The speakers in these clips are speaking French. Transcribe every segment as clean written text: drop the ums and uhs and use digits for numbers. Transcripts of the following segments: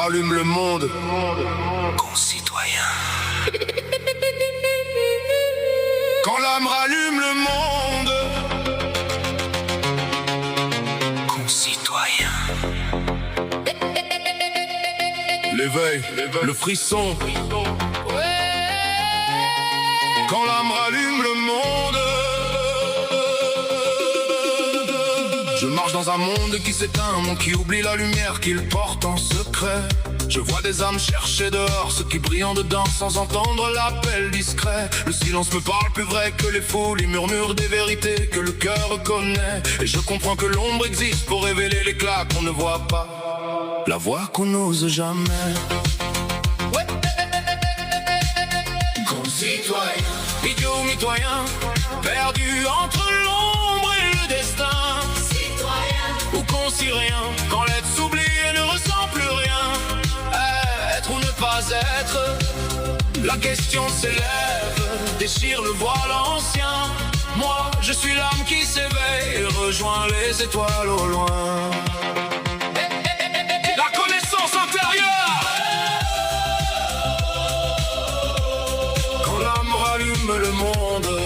rallume le monde. Concitoyens. Quand l'âme rallume le monde. Concitoyens. L'éveil, le frisson. Quand l'âme rallume le monde. Je marche dans un monde qui s'éteint, un monde qui oublie la lumière qu'il porte en secret. Je vois des âmes chercher dehors, ceux qui brillent en dedans sans entendre l'appel discret. Le silence me parle plus vrai que les foules, il murmure des vérités que le cœur reconnaît. Et je comprends que l'ombre existe pour révéler l'éclat qu'on ne voit pas, la voix qu'on n'ose jamais. Ouais. Concitoyen, idiot mitoyen, perdu entre l'ombre et le destin. Ou qu'on sait rien, quand l'être s'oublie et ne ressent plus rien. Être ou ne pas être, la question s'élève, déchire le voile ancien. Moi, je suis l'âme qui s'éveille et rejoint les étoiles au loin. La connaissance intérieure. Quand l'âme rallume le monde.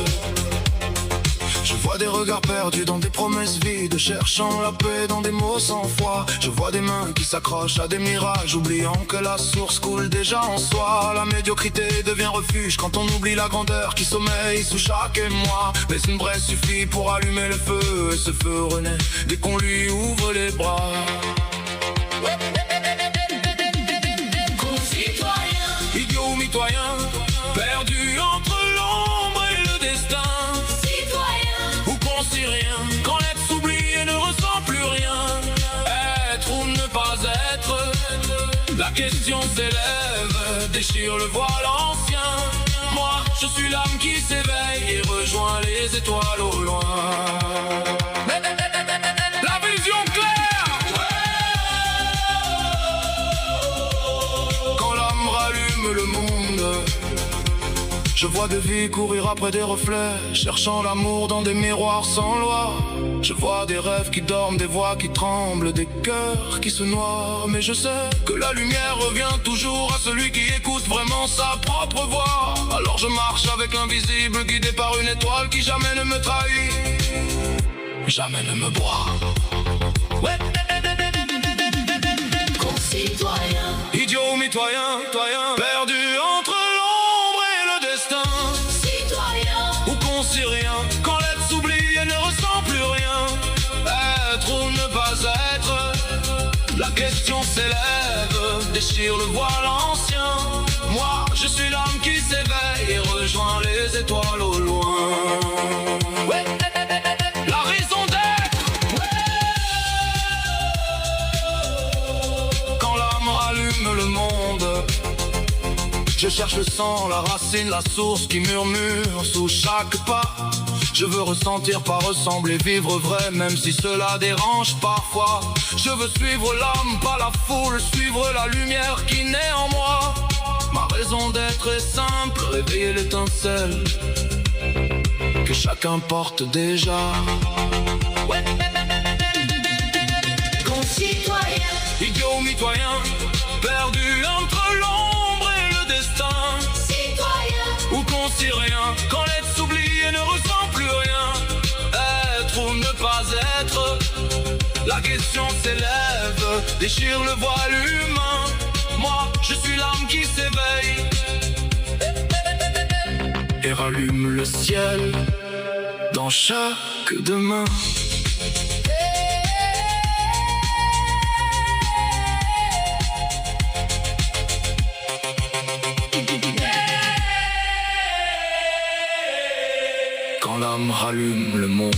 Je vois des regards perdus dans des promesses vides, cherchant la paix dans des mots sans foi. Je vois des mains qui s'accrochent à des mirages, oubliant que la source coule déjà en soi. La médiocrité devient refuge quand on oublie la grandeur qui sommeille sous chaque émoi. Mais une braise suffit pour allumer le feu, et ce feu renaît dès qu'on lui ouvre les bras. Concitoyen, idiot mitoyen, perdu entre l'ombre et le destin. Quand l'être s'oublie et ne ressent plus rien. Être ou ne pas être, la question s'élève, déchire le voile ancien. Moi, je suis l'âme qui s'éveille et rejoint les étoiles au loin. La vision claire. Quand l'âme rallume le monde. Je vois des vies courir après des reflets, cherchant l'amour dans des miroirs sans loi. Je vois des rêves qui dorment, des voix qui tremblent, des cœurs qui se noient. Mais je sais que la lumière revient toujours à celui qui écoute vraiment sa propre voix. Alors je marche avec l'invisible, guidé par une étoile qui jamais ne me trahit, jamais ne me broie. Ouais. Concitoyens. Idiot mitoyen, perdu entre sait rien, quand l'être s'oublie et ne ressent plus rien. Être ou ne pas être, la question s'élève, déchire le voile ancien. Moi, je suis l'âme qui s'éveille et rejoint les étoiles au loin. Ouais. La raison d'être. Quand l'âme rallume le monde. Je cherche le sang, la racine, la source qui murmure sous chaque pas. Je veux ressentir, pas ressembler, vivre vrai, même si cela dérange parfois. Je veux suivre l'âme, pas la foule, suivre la lumière qui naît en moi. Ma raison d'être est simple, réveiller l'étincelle que chacun porte déjà. Ouais. Concitoyen, idiot mitoyen, perdu entre l'ombre et le destin. Citoyen, Ou qu'on sait rien, quand l'être s'oublie et ne ressent plus rien. Être ou ne pas être, la question s'élève, déchire le voile humain. Moi, je suis l'âme qui s'éveille et rallume le ciel dans chaque demain. Quand l'âme rallume le monde.